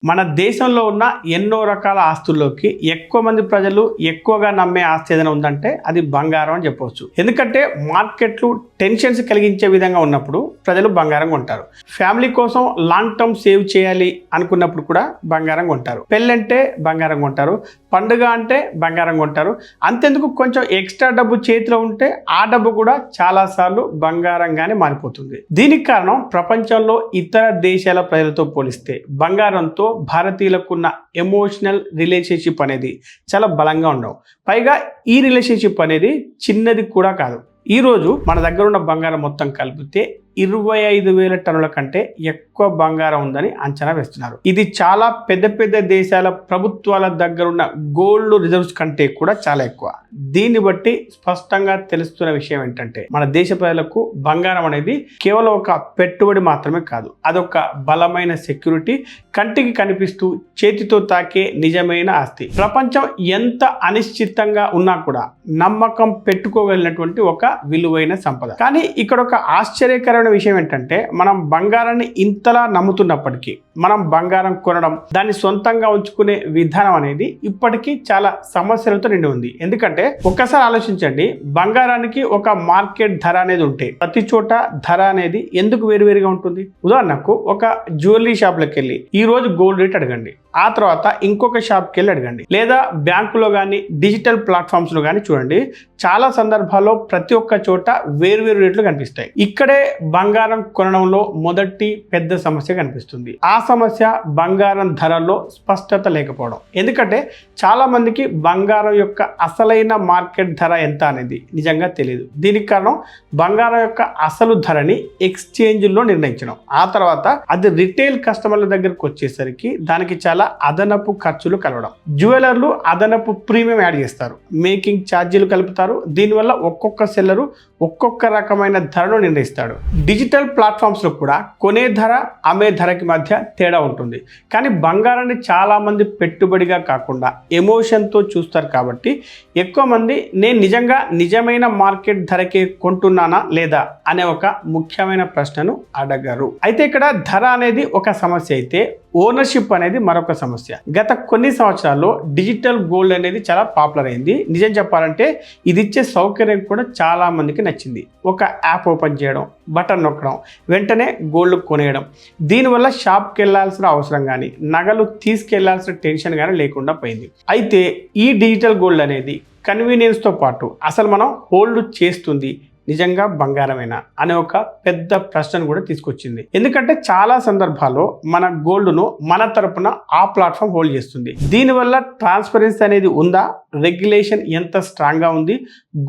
మన దేశంలో ఉన్న ఎన్నో రకాల ఆస్తుల్లోకి ఎక్కువ మంది ప్రజలు ఎక్కువగా నమ్మే ఆస్తి ఏదైనా ఉందంటే అది బంగారం అని చెప్పవచ్చు. ఎందుకంటే మార్కెట్లు టెన్షన్స్ కలిగించే విధంగా ఉన్నప్పుడు ప్రజలు బంగారం కొంటారు. ఫ్యామిలీ కోసం లాంగ్ టర్మ్ సేవ్ చేయాలి అనుకున్నప్పుడు కూడా బంగారం కొంటారు. పెళ్ళంటే బంగారం కొంటారు, పండుగ అంటే బంగారం కొంటారు. అంతెందుకు కొంచెం ఎక్స్ట్రా డబ్బు చేతిలో ఉంటే ఆ డబ్బు కూడా చాలాసార్లు బంగారంగానే మారిపోతుంది. దీనికి కారణం ప్రపంచంలో ఇతర దేశాల ప్రజలతో పోలిస్తే బంగారంతో భారతీయులకున్న ఎమోషనల్ రిలేషన్షిప్ అనేది చాలా బలంగా ఉండవు. పైగా ఈ రిలేషన్షిప్ అనేది చిన్నది కూడా కాదు. ఈరోజు మన దగ్గర ఉన్న బంగారం మొత్తం కలిపితే 25,000 టన్నుల కంటే ఎక్కువ బంగారం ఉందని అంచనా వేస్తున్నారు. ఇది చాలా పెద్ద పెద్ద దేశాల ప్రభుత్వాల దగ్గర ఉన్న గోల్డ్ రిజర్వ్స్ కంటే కూడా చాలా ఎక్కువ. దీన్ని బట్టి స్పష్టంగా తెలుస్తున్న విషయం ఏంటంటే మన దేశ ప్రజలకు బంగారం అనేది కేవలం ఒక పెట్టుబడి మాత్రమే కాదు, అదొక బలమైన సెక్యూరిటీ, కంటికి కనిపిస్తూ చేతితో తాకే నిజమైన ఆస్తి. ప్రపంచం ఎంత అనిశ్చితంగా ఉన్నా కూడా నమ్మకం పెట్టుకోగలిగినటువంటి ఒక విలువైన సంపద. కానీ ఇక్కడ ఒక ఆశ్చర్యకరమైన విషయం ఏంటంటే మనం బంగారాన్ని ఇంతలా నమ్ముతున్నప్పటికీ మనం బంగారం కొనడం, దాన్ని సొంతంగా ఉంచుకునే విధానం అనేది ఇప్పటికీ చాలా సమస్యలతో నిండి ఉంది. ఎందుకంటే ఒక్కసారి ఆలోచించండి, బంగారానికి ఒక మార్కెట్ ధర అనేది ఉంటే ప్రతి చోట ధర అనేది ఎందుకు వేరువేరుగా ఉంటుంది? ఉదాహరణకు ఒక జ్యువెలరీ షాప్లోకి వెళ్ళి ఈ రోజు గోల్డ్ రేట్ అడగండి, ఆ తర్వాత ఇంకొక షాప్కి వెళ్ళి అడగండి, లేదా బ్యాంకులో కానీ డిజిటల్ ప్లాట్ఫామ్స్లో కానీ చూడండి, చాలా సందర్భాల్లో ప్రతి ఒక్క చోట వేరువేరు రేట్లు కనిపిస్తాయి. ఇక్కడే బంగారం కొనడంలో మొదటి పెద్ద సమస్య కనిపిస్తుంది. ఆ సమస్య బంగారం ధరలో స్పష్టత లేకపోవడం. ఎందుకంటే చాలా మందికి బంగారం యొక్క అసలైన మార్కెట్ ధర ఎంత అనేది నిజంగా తెలియదు. దీనికి కారణం బంగారం యొక్క అసలు ధరని ఎక్స్చేంజ్లో నిర్ణయించడం, ఆ తర్వాత అది రిటైల్ కస్టమర్ల దగ్గరకు వచ్చేసరికి దానికి చాలా అదనపు ఖర్చులు కలవడం. జ్యువెలర్లు అదనపు ప్రీమియం యాడ్ చేస్తారు, మేకింగ్ ఛార్జీలు కలుపుతారు. దీనివల్ల ఒక్కొక్క సెల్లరు ఒక్కొక్క రకమైన ధరను నిర్ణయిస్తాడు. డిజిటల్ ప్లాట్ఫామ్స్ లో కూడా కొనే ధర అమ్మే ధరకి మధ్య తేడా ఉంటుంది. కానీ బంగారాన్ని చాలా మంది పెట్టుబడిగా కాకుండా ఎమోషన్తో చూస్తారు. కాబట్టి ఎక్కువ మంది నేను నిజంగా నిజమైన మార్కెట్ ధరకే కొంటున్నానా లేదా అనే ఒక ముఖ్యమైన ప్రశ్నను అడగరు. అయితే ఇక్కడ ధర అనేది ఒక సమస్య అయితే ఓనర్షిప్ అనేది మరొక సమస్య. గత కొన్ని సంవత్సరాల్లో డిజిటల్ గోల్డ్ అనేది చాలా పాపులర్ అయింది. నిజం చెప్పాలంటే ఇది ఇచ్చే సౌకర్యం కూడా చాలా మందికి నచ్చింది. ఒక యాప్ ఓపెన్ చేయడం, బటన్ నొక్కడం, వెంటనే గోల్డ్ కొనేయడం. దీనివల్ల షాప్కి వెళ్ళాల్సిన అవసరం కానీ నగలు తీసుకెళ్లాల్సిన టెన్షన్ కానీ లేకుండా పోయింది. అయితే ఈ డిజిటల్ గోల్డ్ అనేది కన్వీనియన్స్తో పాటు అసలు మనం హోల్డ్ చేస్తుంది నిజంగా బంగారమేనా అనే ఒక పెద్ద ప్రశ్నను కూడా తీసుకొచ్చింది. ఎందుకంటే చాలా సందర్భాల్లో మన గోల్డ్ను మన తరపున ఆ ప్లాట్ఫామ్ హోల్డ్ చేస్తుంది. దీనివల్ల ట్రాన్స్పరెన్సీ అనేది ఉందా, రెగ్యులేషన్ ఎంత స్ట్రాంగ్గా ఉంది,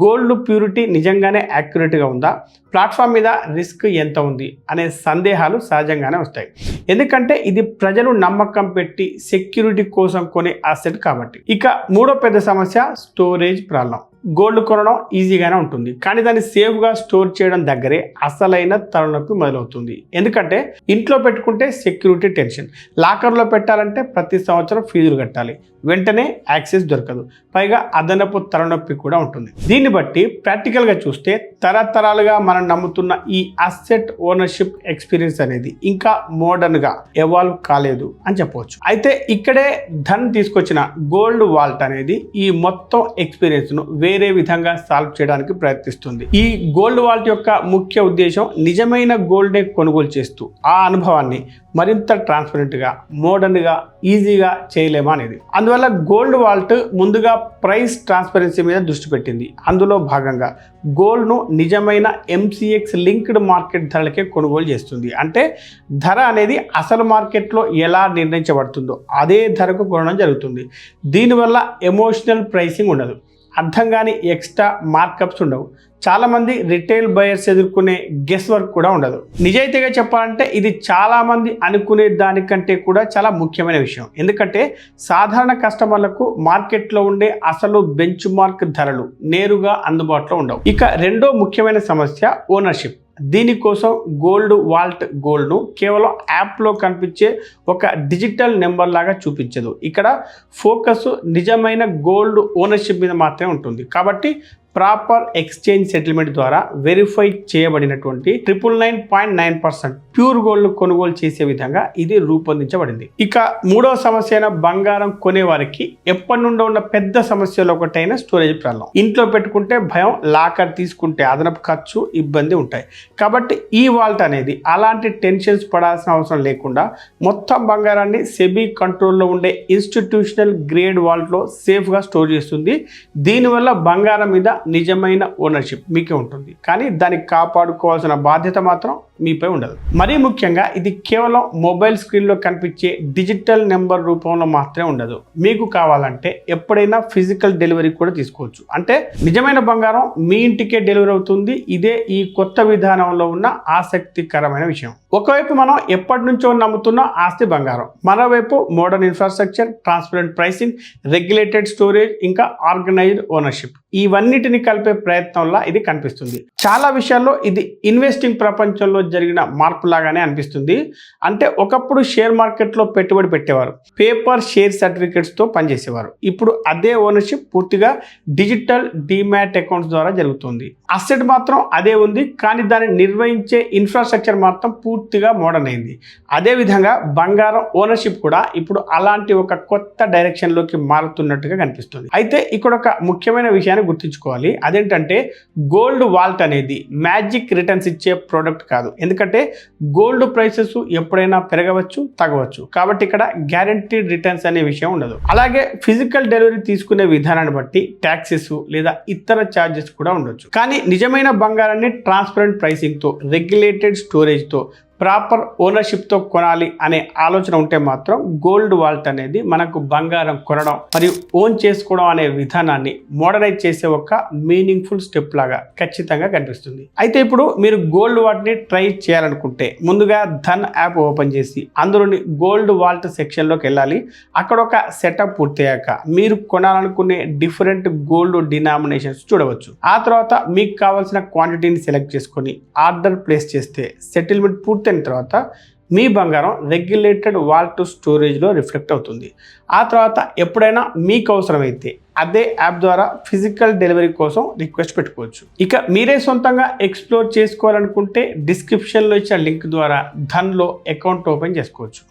గోల్డ్ ప్యూరిటీ నిజంగానే యాక్యురేట్గా ఉందా, ప్లాట్ఫామ్ మీద రిస్క్ ఎంత ఉంది అనే సందేహాలు సహజంగానే వస్తాయి. ఎందుకంటే ఇది ప్రజలు నమ్మకం పెట్టి సెక్యూరిటీ కోసం కొనే అసెట్ కాబట్టి. ఇక మూడో పెద్ద సమస్య స్టోరేజ్ ప్రాబ్లం. గోల్డ్ కొనడం ఈజీగానే ఉంటుంది, కానీ దాన్ని సేఫ్గా స్టోర్ చేయడం దగ్గరే అసలైన తలనొప్పి మొదలవుతుంది. ఎందుకంటే ఇంట్లో పెట్టుకుంటే సెక్యూరిటీ టెన్షన్, లాకర్లో పెట్టాలంటే ప్రతి సంవత్సరం ఫీజులు కట్టాలి, వెంటనే యాక్సెస్ దొరకదు, పైగా అదనపు తలనొప్పి కూడా ఉంటుంది. దీన్ని బట్టి ప్రాక్టికల్గా చూస్తే తరతరాలుగా మనం నమ్ముతున్న ఈ అసెట్ ఓనర్షిప్ ఎక్స్పీరియన్స్ అనేది ఇంకా మోడర్న్గా ఎవాల్వ్ కాలేదు అని చెప్పవచ్చు. అయితే ఇక్కడే ధన్ తీసుకొచ్చిన గోల్డ్ వాల్ట్ అనేది ఈ మొత్తం ఎక్స్పీరియన్స్ను వేరే విధంగా సాల్వ్ చేయడానికి ప్రయత్నిస్తుంది. ఈ గోల్డ్ వాల్ట్ యొక్క ముఖ్య ఉద్దేశం నిజమైన గోల్డ్నే కొనుగోలు చేస్తూ ఆ అనుభవాన్ని మరింత ట్రాన్స్పరెంట్గా, మోడర్న్గా, ఈజీగా చేయలేమా అనేది. అందువల్ల గోల్డ్ వాల్ట్ ముందుగా ప్రైస్ ట్రాన్స్పరెన్సీ మీద దృష్టి పెట్టింది. అందులో భాగంగా గోల్డ్ను నిజమైన MCX లింక్డ్ మార్కెట్ ధరలకే కొనుగోలు చేస్తుంది. అంటే ధర అనేది అసలు మార్కెట్లో ఎలా నిర్ణయించబడుతుందో అదే ధరకు కొనడం జరుగుతుంది. దీనివల్ల ఎమోషనల్ ప్రైసింగ్ ఉండదు, అర్థం కాని ఎక్స్ట్రా మార్కప్స్ ఉండవు, చాలామంది రిటైల్ బయర్స్ ఎదుర్కొనే గెస్ వర్క్ కూడా ఉండదు. నిజాయితీగా చెప్పాలంటే ఇది చాలామంది అనుకునే దానికంటే కూడా చాలా ముఖ్యమైన విషయం. ఎందుకంటే సాధారణ కస్టమర్లకు మార్కెట్లో ఉండే అసలు బెంచ్ మార్క్ ధరలు నేరుగా అందుబాటులో ఉండవు. ఇక రెండో ముఖ్యమైన సమస్య ఓనర్షిప్. దీనికోసం గోల్డ్ వాల్ట్ గోల్డ్ను కేవలం యాప్లో కనిపించే ఒక డిజిటల్ నెంబర్ లాగా చూపించదు. ఇక్కడ ఫోకస్ నిజమైన గోల్డ్ ఓనర్షిప్ మీద మాత్రమే ఉంటుంది. కాబట్టి ప్రాపర్ ఎక్స్చేంజ్ సెటిల్మెంట్ ద్వారా వెరిఫై చేయబడినటువంటి 999.9% ప్యూర్ గోల్డ్ కొనుగోలు చేసే విధంగా ఇది రూపొందించబడింది. ఇక మూడవ సమస్య అయిన బంగారం కొనే వారికి ఎప్పటి నుండో ఉన్న పెద్ద సమస్యలో ఒకటైన స్టోరేజ్ ప్రాబ్లం. ఇంట్లో పెట్టుకుంటే భయం, లాకర్ తీసుకుంటే అదనపు ఖర్చు, ఇబ్బంది ఉంటాయి. కాబట్టి ఈ వాల్ట్ అనేది అలాంటి టెన్షన్స్ పడాల్సిన అవసరం లేకుండా మొత్తం బంగారాన్ని సెబీ కంట్రోల్లో ఉండే ఇన్స్టిట్యూషనల్ గ్రేడ్ వాల్ట్లో సేఫ్గా స్టోర్ చేస్తుంది. దీనివల్ల బంగారం మీద నిజమైన ఓనర్షిప్ మీకే ఉంటుంది, కానీ దాన్ని కాపాడుకోవాల్సిన బాధ్యత మాత్రం మీపై ఉండదు. మరీ ముఖ్యంగా ఇది కేవలం మొబైల్ స్క్రీన్లో కనిపించే డిజిటల్ నెంబర్ రూపంలో మాత్రమే ఉండదు. మీకు కావాలంటే ఎప్పుడైనా ఫిజికల్ డెలివరీ కూడా తీసుకోవచ్చు. అంటే నిజమైన బంగారం మీ ఇంటికే డెలివరీ అవుతుంది. ఇదే ఈ కొత్త విధానంలో ఉన్న ఆసక్తికరమైన విషయం. ఒకవైపు మనం ఎప్పటి నుంచో నమ్ముతున్న ఆస్తి బంగారం, మరోవైపు modern infrastructure, transparent pricing, regulated storage, ఇంకా ఆర్గనైజ్డ్ ఓనర్షిప్, ఇవన్నిటిని కలిపే ప్రయత్నంలా ఇది కనిపిస్తుంది. చాలా విషయాల్లో ఇది ఇన్వెస్టింగ్ ప్రపంచంలో జరిగిన మార్పు లాగానే అనిపిస్తుంది. అంటే ఒకప్పుడు షేర్ మార్కెట్లో పెట్టుబడి పెట్టేవారు, పేపర్ షేర్ సర్టిఫికేట్స్తో పనిచేసేవారు. ఇప్పుడు అదే ఓనర్షిప్ పూర్తిగా డిజిటల్ డిమాట్ అకౌంట్స్ ద్వారా జరుగుతుంది. అసెట్ మాత్రం అదే ఉంది, కానీ దాన్ని నిర్వహించే ఇన్ఫ్రాస్ట్రక్చర్ మాత్రం పూర్తిగా మోడర్న్ అయింది. అదేవిధంగా బంగారం ఓనర్షిప్ కూడా ఇప్పుడు అలాంటి ఒక కొత్త డైరెక్షన్లోకి మారుతున్నట్టుగా కనిపిస్తుంది. అయితే ఇక్కడ ఒక ముఖ్యమైన విషయాన్ని గుర్తుంచుకోవాలి. అదేంటంటే గోల్డ్ వాల్ట్ అనేది మ్యాజిక్ రిటర్న్స్ ఇచ్చే ప్రోడక్ట్ కాదు. ఎందుకంటే గోల్డ్ ప్రైసెస్ ఎప్పుడైనా పెరగవచ్చు, తగ్గవచ్చు. కాబట్టి ఇక్కడ గ్యారంటీడ్ రిటర్న్స్ అనే విషయం ఉండదు. అలాగే ఫిజికల్ డెలివరీ తీసుకునే విధానాన్ని బట్టి ట్యాక్సెస్ లేదా ఇతర ఛార్జెస్ కూడా ఉండొచ్చు. కానీ నిజమైన బంగారాన్ని ట్రాన్స్పరెంట్ ప్రైసింగ్తో, రెగ్యులేటెడ్ స్టోరేజ్తో, ప్రాపర్ ఓనర్షిప్తో కొనాలి అనే ఆలోచన ఉంటే మాత్రం గోల్డ్ వాల్ట్ అనేది మనకు బంగారం కొనడం మరియు ఓన్ చేసుకోవడం అనే విధానాన్ని మోడర్నైజ్ చేసే ఒక మీనింగ్ఫుల్ స్టెప్ లాగా ఖచ్చితంగా కనిపిస్తుంది. అయితే ఇప్పుడు మీరు గోల్డ్ వాల్ట్ని ట్రై చేయాలనుకుంటే ముందుగా ధన్ యాప్ ఓపెన్ చేసి అందులోని గోల్డ్ వాల్ట్ సెక్షన్లోకి వెళ్ళాలి. అక్కడ ఒక సెటప్ పూర్తయ్యాక మీరు కొనాలనుకునే డిఫరెంట్ గోల్డ్ డినామినేషన్స్ చూడవచ్చు. ఆ తర్వాత మీకు కావాల్సిన క్వాంటిటీని సెలెక్ట్ చేసుకొని ఆర్డర్ ప్లేస్ చేస్తే సెటిల్మెంట్ పూర్తి తర్వాత మీ బంగారం రెగ్యులేటెడ్ వాల్ట్ స్టోరేజ్లో రిఫ్లెక్ట్ అవుతుంది. ఆ తర్వాత ఎప్పుడైనా మీకు అవసరమైతే అదే యాప్ ద్వారా ఫిజికల్ డెలివరీ కోసం రిక్వెస్ట్ పెట్టుకోవచ్చు. ఇక మీరే సొంతంగా ఎక్స్ప్లోర్ చేసుకోవాలనుకుంటే డిస్క్రిప్షన్లో ఇచ్చిన లింక్ ద్వారా ధన్లో అకౌంట్ ఓపెన్ చేసుకోవచ్చు.